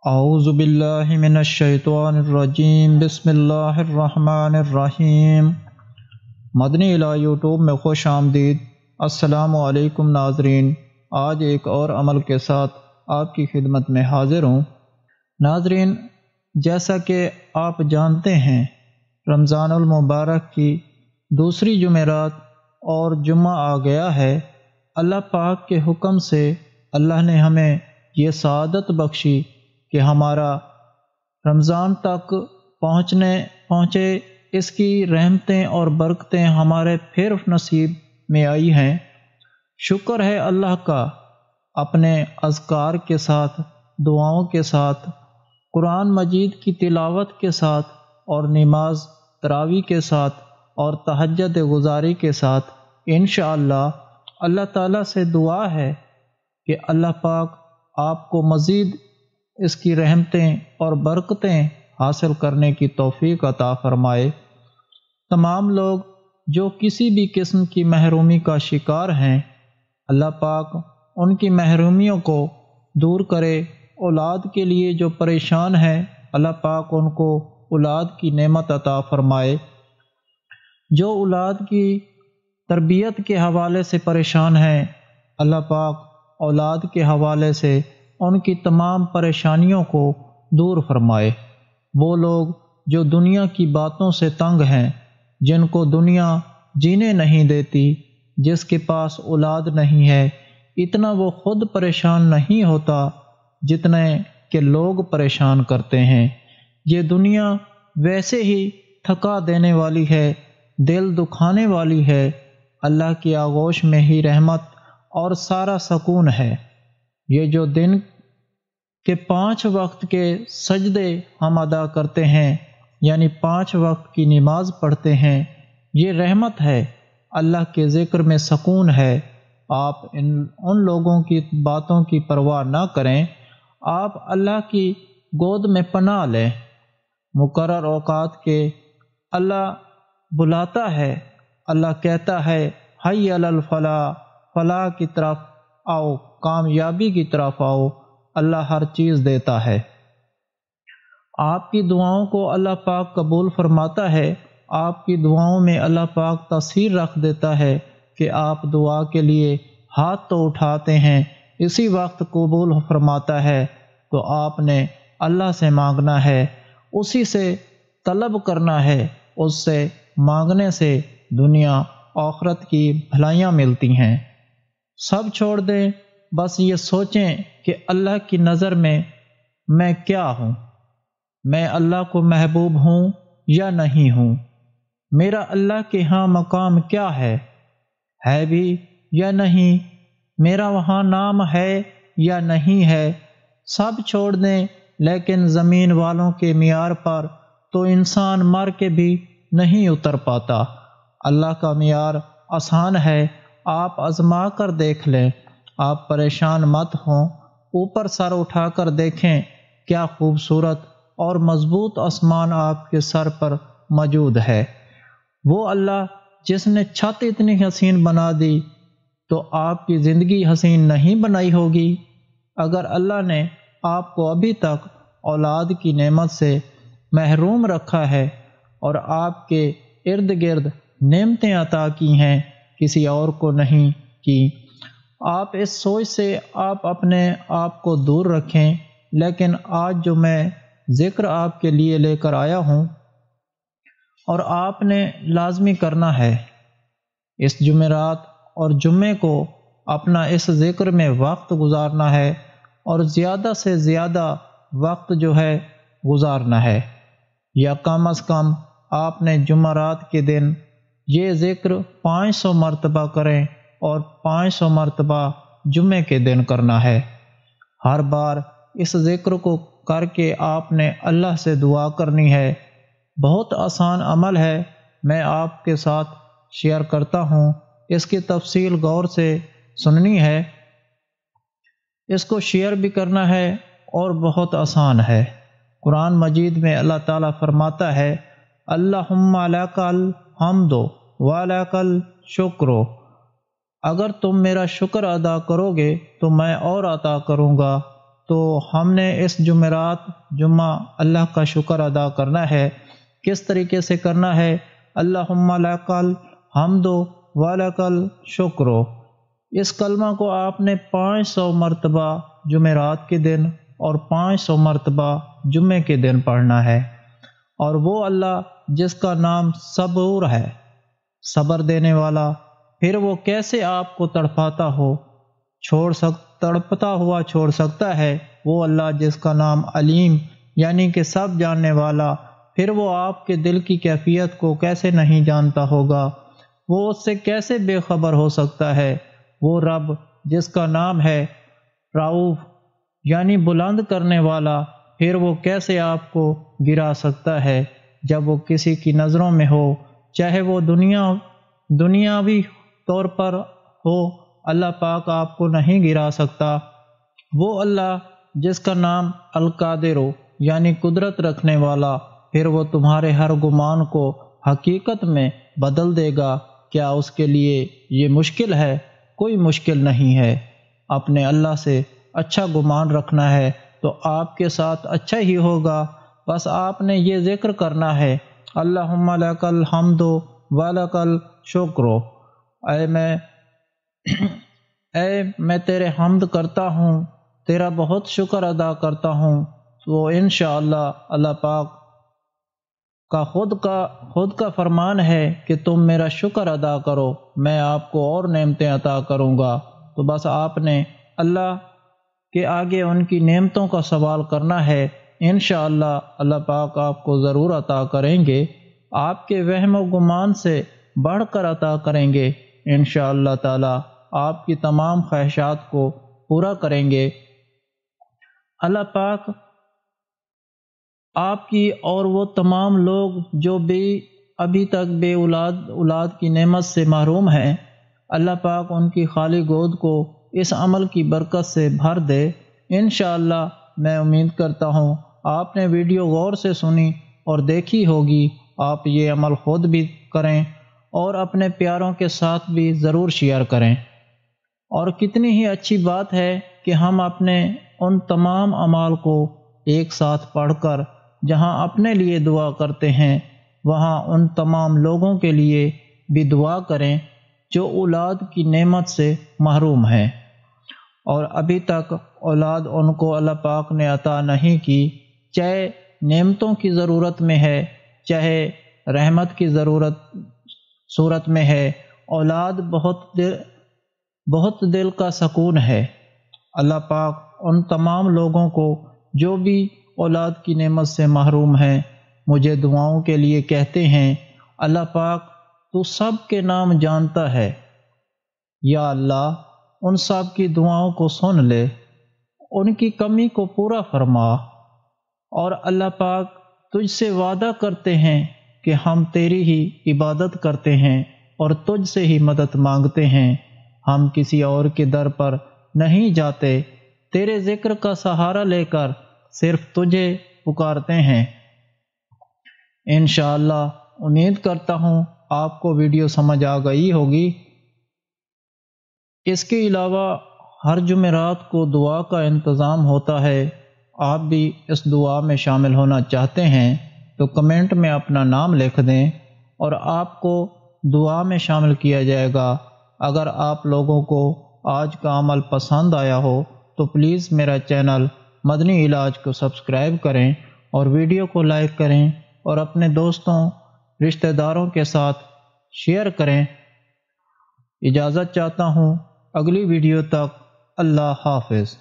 اعوذ باللہ من الشیطان الرجیم، بسم اللہ الرحمن الرحیم۔ مدنی الہ یوٹیوب میں خوش آمدید۔ السلام علیکم ناظرین، آج ایک اور عمل کے ساتھ آپ کی خدمت میں حاضر ہوں۔ ناظرین، جیسا کہ آپ جانتے ہیں، رمضان المبارک کی دوسری جمعرات اور جمعہ آ گیا ہے۔ اللہ پاک کے حکم سے اللہ نے ہمیں یہ سعادت بخشی کہ ہمارا رمضان تک پہنچے، اس کی رحمتیں اور برکتیں ہمارے پھر نصیب میں آئی ہیں۔ شکر ہے اللہ کا۔ اپنے اذکار کے ساتھ، دعاؤں کے ساتھ، قرآن مجید کی تلاوت کے ساتھ اور نماز تراویح کے ساتھ اور تہجد گزاری کے ساتھ انشاءاللہ اللہ تعالیٰ سے دعا ہے کہ اللہ پاک آپ کو مزید اس کی رحمتیں اور برکتیں حاصل کرنے کی توفیق عطا فرمائے۔ تمام لوگ جو کسی بھی قسم کی محرومی کا شکار ہیں، اللہ پاک ان کی محرومیوں کو دور کرے۔ اولاد کے لیے جو پریشان ہیں، اللہ پاک ان کو اولاد کی نعمت عطا فرمائے۔ جو اولاد کی تربیت کے حوالے سے پریشان ہیں، اللہ پاک اولاد کے حوالے سے ان کی تمام پریشانیوں کو دور فرمائے۔ وہ لوگ جو دنیا کی باتوں سے تنگ ہیں، جن کو دنیا جینے نہیں دیتی، جس کے پاس اولاد نہیں ہے، اتنا وہ خود پریشان نہیں ہوتا جتنے کہ لوگ پریشان کرتے ہیں۔ یہ دنیا ویسے ہی تھکا دینے والی ہے، دل دکھانے والی ہے۔ اللہ کی آغوش میں ہی رحمت اور سارا سکون ہے۔ یہ جو دن کے 5 وقت کے سجدے ہم ادا کرتے ہیں، یعنی 5 وقت کی نماز پڑھتے ہیں، یہ رحمت ہے۔ اللہ کے ذکر میں سکون ہے۔ آپ ان لوگوں کی باتوں کی پرواہ نہ کریں، آپ اللہ کی گود میں پناہ لیں۔ مقرر اوقات کے اللہ بلاتا ہے، اللہ کہتا ہے حی علی الفلاح، فلاح کی طرف آؤ، کامیابی کی طرف آؤ۔ اللہ ہر چیز دیتا ہے۔ آپ کی دعاؤں کو اللہ پاک قبول فرماتا ہے۔ آپ کی دعاؤں میں اللہ پاک تاثیر رکھ دیتا ہے کہ آپ دعا کے لیے ہاتھ تو اٹھاتے ہیں، اسی وقت قبول فرماتا ہے۔ تو آپ نے اللہ سے مانگنا ہے، اسی سے طلب کرنا ہے۔ اس سے مانگنے سے دنیا آخرت کی بھلائیاں ملتی ہیں۔ سب چھوڑ دیں، بس یہ سوچیں کہ اللہ کی نظر میں کیا ہوں؟ میں اللہ کو محبوب ہوں یا نہیں ہوں؟ میرا اللہ کے ہاں مقام کیا ہے بھی یا نہیں؟ میرا وہاں نام ہے یا نہیں ہے؟ سب چھوڑ دیں، لیکن زمین والوں کے معیار پر تو انسان مر کے بھی نہیں اتر پاتا۔ اللہ کا معیار آسان ہے، آپ آزما کر دیکھ لیں۔ آپ پریشان مت ہوں، اوپر سر اٹھا کر دیکھیں، کیا خوبصورت اور مضبوط آسمان آپ کے سر پر موجود ہے۔ وہ اللہ جس نے چھت اتنی حسین بنا دی، تو آپ کی زندگی حسین نہیں بنائی ہوگی؟ اگر اللہ نے آپ کو ابھی تک اولاد کی نعمت سے محروم رکھا ہے اور آپ کے ارد گرد نعمتیں عطا کی ہیں، کسی اور کو نہیں کی، آپ اس سوچ سے آپ اپنے آپ کو دور رکھیں۔ لیکن آج جو میں ذکر آپ کے لیے لے کر آیا ہوں اور آپ نے لازمی کرنا ہے، اس جمعرات اور جمعے کو اپنا اس ذکر میں وقت گزارنا ہے اور زیادہ سے زیادہ وقت جو ہے گزارنا ہے۔ یا کم از کم آپ نے جمعرات کے دن یہ ذکر 500 مرتبہ کریں اور 500 مرتبہ جمعے کے دن کرنا ہے۔ ہر بار اس ذکر کو کر کے آپ نے اللہ سے دعا کرنی ہے۔ بہت آسان عمل ہے، میں آپ کے ساتھ شیئر کرتا ہوں۔ اس کی تفصیل غور سے سننی ہے، اس کو شیئر بھی کرنا ہے اور بہت آسان ہے۔ قرآن مجید میں اللہ تعالیٰ فرماتا ہے اللہم لک الحمد ولک الشکر، اگر تم میرا شکر ادا کرو گے تو میں اور عطا کروں گا۔ تو ہم نے اس جمعہ اللہ کا شکر ادا کرنا ہے۔ کس طریقے سے کرنا ہے؟ اللہم لک الحمد ولک الشکر، اس کلمہ کو آپ نے 500 مرتبہ جمعرات کے دن اور 500 مرتبہ جمعے کے دن پڑھنا ہے۔ اور وہ اللہ جس کا نام صبور ہے، صبر دینے والا، پھر وہ کیسے آپ کو تڑپاتا ہوا چھوڑ سکتا ہے؟ وہ اللہ جس کا نام علیم یعنی کہ سب جاننے والا، پھر وہ آپ کے دل کی کیفیت کو کیسے نہیں جانتا ہوگا؟ وہ اس سے کیسے بے خبر ہو سکتا ہے؟ وہ رب جس کا نام ہے رؤوف یعنی بلند کرنے والا، پھر وہ کیسے آپ کو گرا سکتا ہے جب وہ کسی کی نظروں میں ہو، چاہے وہ دنیاوی طور پر ہو؟ اللہ پاک آپ کو نہیں گرا سکتا۔ وہ اللہ جس کا نام القادر یعنی قدرت رکھنے والا، پھر وہ تمہارے ہر گمان کو حقیقت میں بدل دے گا۔ کیا اس کے لیے یہ مشکل ہے؟ کوئی مشکل نہیں ہے۔ اپنے اللہ سے اچھا گمان رکھنا ہے تو آپ کے ساتھ اچھا ہی ہوگا۔ بس آپ نے یہ ذکر کرنا ہے اللہم لک الحمد ولک الشکر، اے میں تیرے حمد کرتا ہوں، تیرا بہت شکر ادا کرتا ہوں۔ تو انشاءاللہ اللہ پاک کا خود کا فرمان ہے کہ تم میرا شکر ادا کرو، میں آپ کو اور نعمتیں عطا کروں گا۔ تو بس آپ نے اللہ کے آگے ان کی نعمتوں کا سوال کرنا ہے، انشاءاللہ اللہ پاک آپ کو ضرور عطا کریں گے، آپ کے وہم و گمان سے بڑھ کر عطا کریں گے انشاءاللہ تعالی، آپ کی تمام خواہشات کو پورا کریں گے۔ اللہ پاک آپ کی اور وہ تمام لوگ جو ابھی تک بے اولاد کی نعمت سے محروم ہیں، اللہ پاک ان کی خالی گود کو اس عمل کی برکت سے بھر دے۔ انشاءاللہ میں امید کرتا ہوں آپ نے ویڈیو غور سے سنی اور دیکھی ہوگی، آپ یہ عمل خود بھی کریں اور اپنے پیاروں کے ساتھ بھی ضرور شیئر کریں۔ اور کتنی ہی اچھی بات ہے کہ ہم اپنے ان تمام اعمال کو ایک ساتھ پڑھ کر جہاں اپنے لیے دعا کرتے ہیں، وہاں ان تمام لوگوں کے لیے بھی دعا کریں جو اولاد کی نعمت سے محروم ہیں اور ابھی تک اولاد ان کو اللہ پاک نے عطا نہیں کی، چاہے نعمتوں کی ضرورت میں ہے، چاہے رحمت کی صورت میں ہے۔ اولاد بہت دل کا سکون ہے۔ اللہ پاک ان تمام لوگوں کو جو بھی اولاد کی نعمت سے محروم ہیں مجھے دعاؤں کے لیے کہتے ہیں، اللہ پاک تو سب کے نام جانتا ہے، یا اللہ ان سب کی دعاؤں کو سن لے، ان کی کمی کو پورا فرما۔ اور اللہ پاک تجھ سے وعدہ کرتے ہیں کہ ہم تیری ہی عبادت کرتے ہیں اور تجھ سے ہی مدد مانگتے ہیں، ہم کسی اور کے در پر نہیں جاتے، تیرے ذکر کا سہارا لے کر صرف تجھے پکارتے ہیں۔ انشاءاللہ امید کرتا ہوں آپ کو ویڈیو سمجھ آ گئی ہوگی۔ اس کے علاوہ ہر جمعرات کو دعا کا انتظام ہوتا ہے، آپ بھی اس دعا میں شامل ہونا چاہتے ہیں تو کمنٹ میں اپنا نام لکھ دیں اور آپ کو دعا میں شامل کیا جائے گا۔ اگر آپ لوگوں کو آج کا عمل پسند آیا ہو تو پلیز میرا چینل مدنی علاج کو سبسکرائب کریں اور ویڈیو کو لائک کریں اور اپنے دوستوں رشتہ داروں کے ساتھ شیئر کریں۔ اجازت چاہتا ہوں، اگلی ویڈیو تک اللہ حافظ۔